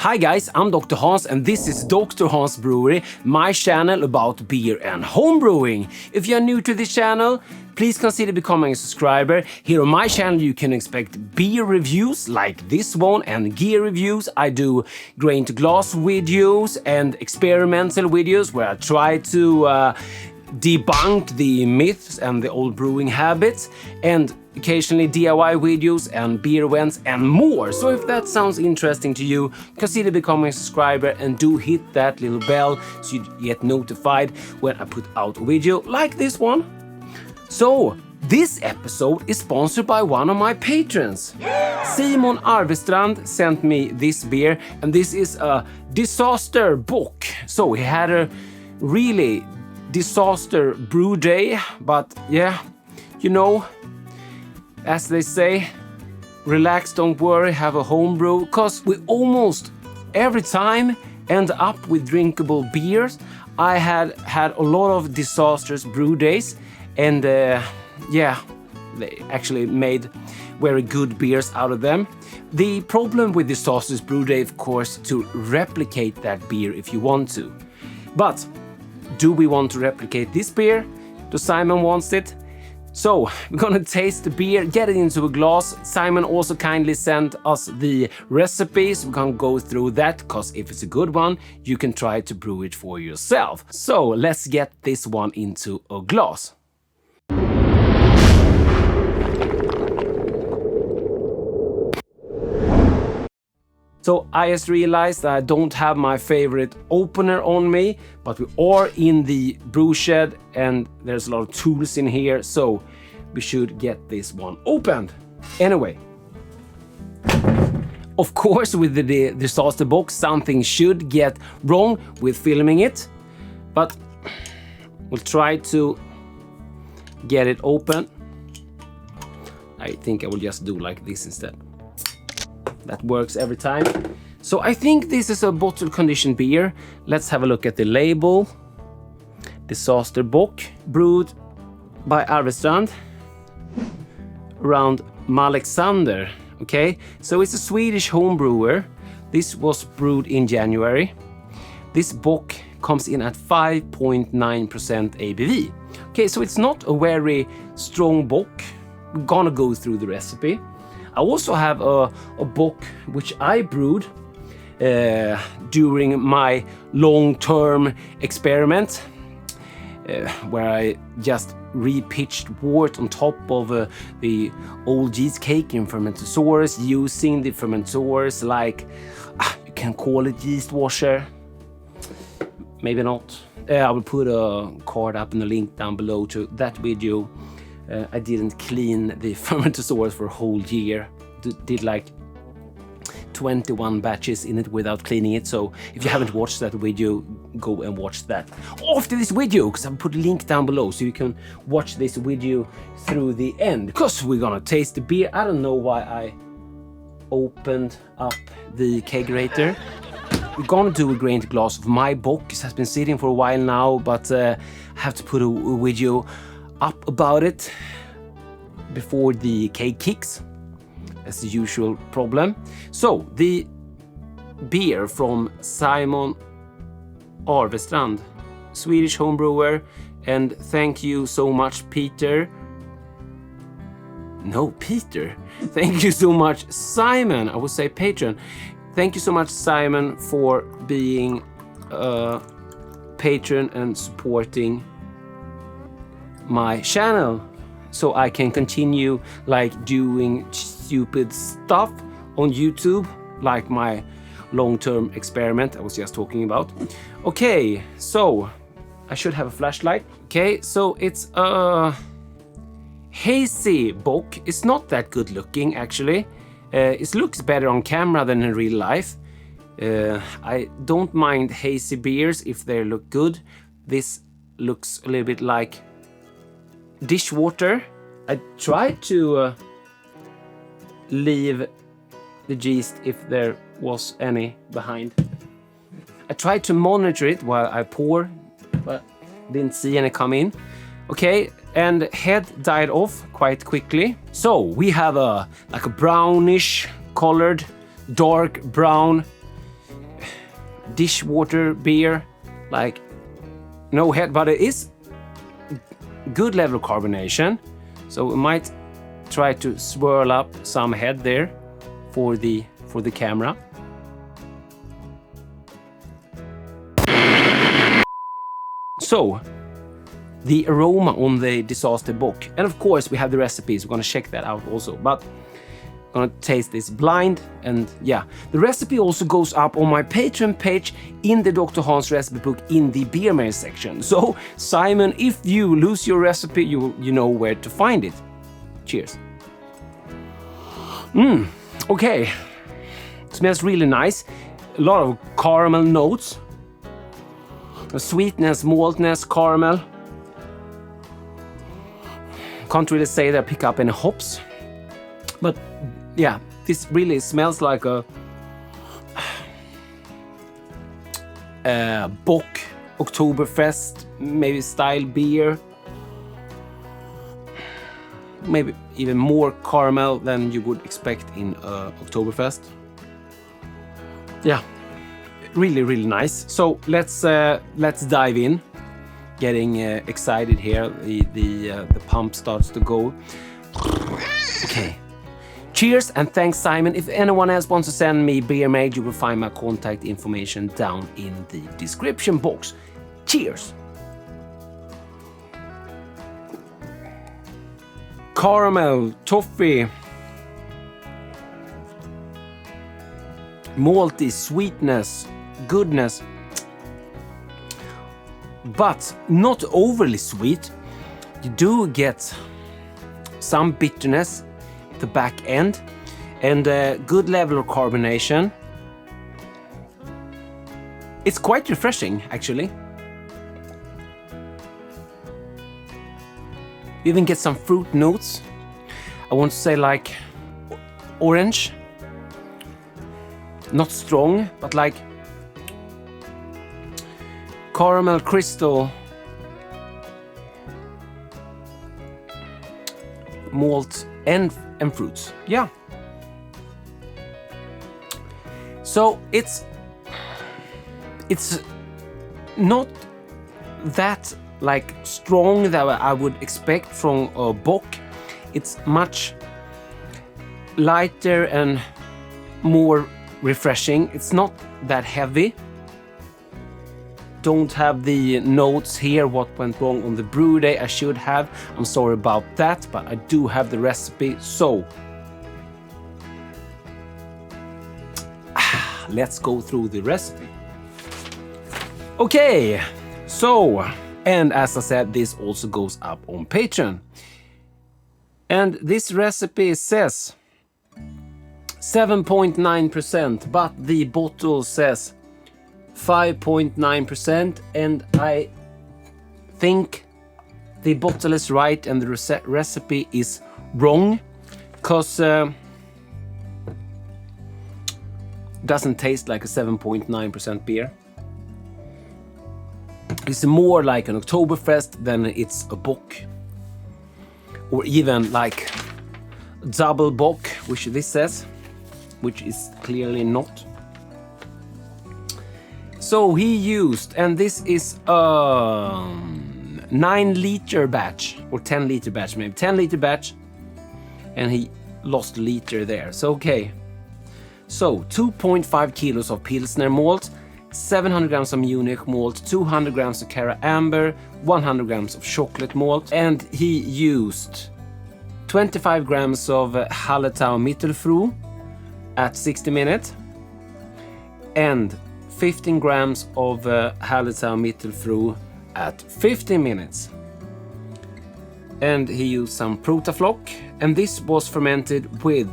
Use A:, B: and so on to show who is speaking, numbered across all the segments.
A: Hi guys, I'm DrHans and this is DrHans Brewery, my channel about beer and homebrewing. If you are new to this channel, please consider becoming a subscriber. Here on my channel you can expect beer reviews like this one and gear reviews. I do grain to glass videos and experimental videos where I try to debunk the myths and the old brewing habits, and occasionally DIY videos and beer events and more. So if that sounds interesting to you, consider becoming a subscriber and do hit that little bell so you get notified when I put out a video like this one. So this episode is sponsored by one of my patrons. Simon Arvestrand sent me this beer, and this is a disaster Bock. So he had a really disaster brew day, but yeah, you know, as they say, relax, don't worry, have a homebrew, because we almost every time end up with drinkable beers. I had a lot of disastrous brew days, and yeah, they actually made very good beers out of them. The problem with disastrous brew day, of course, to replicate that beer if you want to. But do we want to replicate this beer? Does Simon wants it? So we're gonna taste the beer, get it into a glass. Simon also kindly sent us the recipe, so we're gonna go through that, because if it's a good one, you can try to brew it for yourself. So let's get this one into a glass. So I just realized that I don't have my favorite opener on me, but we are in the brew shed and there's a lot of tools in here, so we should get this one opened. Anyway, of course with the disaster box something should get wrong with filming it, but we'll try to get it open. I think I will just do like this instead. That works every time. So I think this is a bottle conditioned beer. Let's have a look at the label. Disaster Bock, brewed by Arvestrand around Malexander. Okay, so it's a Swedish home brewer. This was brewed in January. This Bock comes in at 5.9% ABV. Okay, so it's not a very strong Bock. We're gonna go through the recipe. I also have a Bock which I brewed during my long-term experiment where I just re-pitched wort on top of the old yeast cake in Fermentasaurus, using the Fermentasaurus like, you can call it yeast washer, maybe not. I will put a card up and a link down below to that video. I didn't clean the Fermentasaurus for a whole year. Did like 21 batches in it without cleaning it. So if you haven't watched that video, go and watch that after this video, because I'll put a link down below so you can watch this video through the end. Because we're gonna taste the beer. I don't know why I opened up the kegerator. We're gonna do a grain to glass of my Bock. It has been sitting for a while now, but I have to put a video up about it before the cake kicks. That's the usual problem. So the beer from Simon Arvestrand, Swedish homebrewer, and thank you so much Peter. Thank you so much Simon, I would say patron. Thank you so much Simon for being a patron and supporting my channel, so I can continue like doing stupid stuff on YouTube, like my long-term experiment I was just talking about. Okay, so I should have a flashlight. Okay, so it's a hazy Bock. It's not that good looking actually. It looks better on camera than in real life. I don't mind hazy beers if they look good. This looks a little bit like dishwater. I tried to leave the yeast if there was any behind. I tried to monitor it while I pour, but didn't see any come in. Okay, and head died off quite quickly. So we have like a brownish colored, dark brown dishwater beer, like no head, but it is good level of carbonation. So we might try to swirl up some head there for the camera. So the aroma on the Disaster Bock, and of course we have the recipes. We're gonna check that out also, but I'm gonna taste this blind. And yeah, the recipe also goes up on my Patreon page in the Dr. Hans recipe book in the beer mail section. So Simon, if you lose your recipe, you know where to find it. Cheers. Okay, it smells really nice. A lot of caramel notes, sweetness, maltness, caramel. Can't really say that I pick up any hops, but yeah, this really smells like a Bock Oktoberfest maybe style beer. Maybe even more caramel than you would expect in Oktoberfest. Yeah, really nice. So let's dive in. Getting excited here. The pump starts to go. Okay. Cheers and thanks, Simon. If anyone else wants to send me beer mail, you will find my contact information down in the description box. Cheers. Caramel, toffee, malty, sweetness, goodness, but not overly sweet. You do get some bitterness at the back end and a good level of carbonation. It's quite refreshing, actually. You even get some fruit notes. I want to say like orange. Not strong, but like caramel crystal, malt and fruits. Yeah. So it's not that like strong that I would expect from a Bock. It's much lighter and more refreshing. It's not that heavy. Don't have the notes here what went wrong on the brew day. I should have. I'm sorry about that, but I do have the recipe. So let's go through the recipe. Okay, so, and as I said, this also goes up on Patreon. And this recipe says 7.9%, but the bottle says 5.9%, and I think the bottle is right and the recipe is wrong, because doesn't taste like a 7.9% beer. It's more like an Oktoberfest than it's a Bock, or even like double Bock, which this says, which is clearly not. So he used, and this is a 9-liter batch, or 10-liter batch, maybe 10-liter batch, and he lost a liter there. So okay, so 2.5 kilos of Pilsner malt, 700 grams of Munich malt, 200 grams of Cara Amber, 100 grams of chocolate malt, and he used 25 grams of Hallertau Mittelfru at 60 minutes, and 15 grams of Hallertau Mittelfru at 15 minutes. And he used some Protaflock, and this was fermented with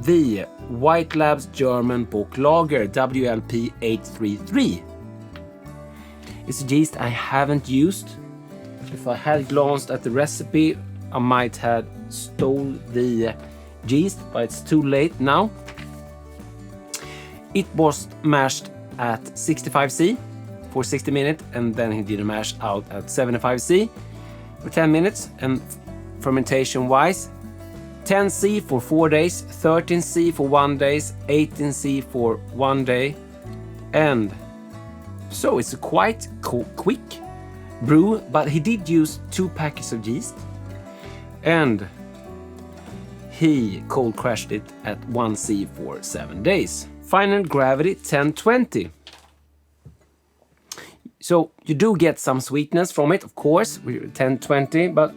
A: the White Labs German Bock Lager WLP 833. It's a yeast I haven't used. If I had glanced at the recipe, I might have stole the yeast, but it's too late now. It was mashed at 65C for 60 minutes, and then he did a mash out at 75C for 10 minutes. And fermentation wise, 10C for 4 days, 13C for 1 day, 18C for 1 day, and So it's a quite quick brew, but he did use 2 packets of yeast and he cold crashed it at 1C for 7 days. Final gravity 1020. So you do get some sweetness from it, of course, with 1020, but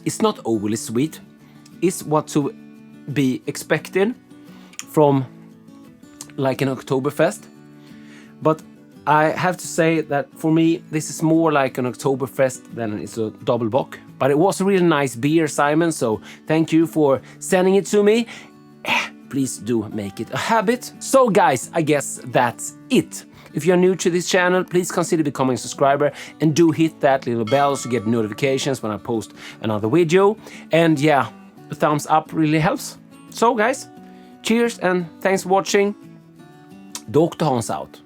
A: it's not overly sweet. It's what to be expected from like an Oktoberfest. But I have to say that for me, this is more like an Oktoberfest than it's a double bock. But it was a really nice beer, Simon, so thank you for sending it to me. Please do make it a habit. So guys, I guess that's it. If you're new to this channel, please consider becoming a subscriber and do hit that little bell to get notifications when I post another video. And yeah, a thumbs up really helps. So guys, cheers and thanks for watching. DrHans out.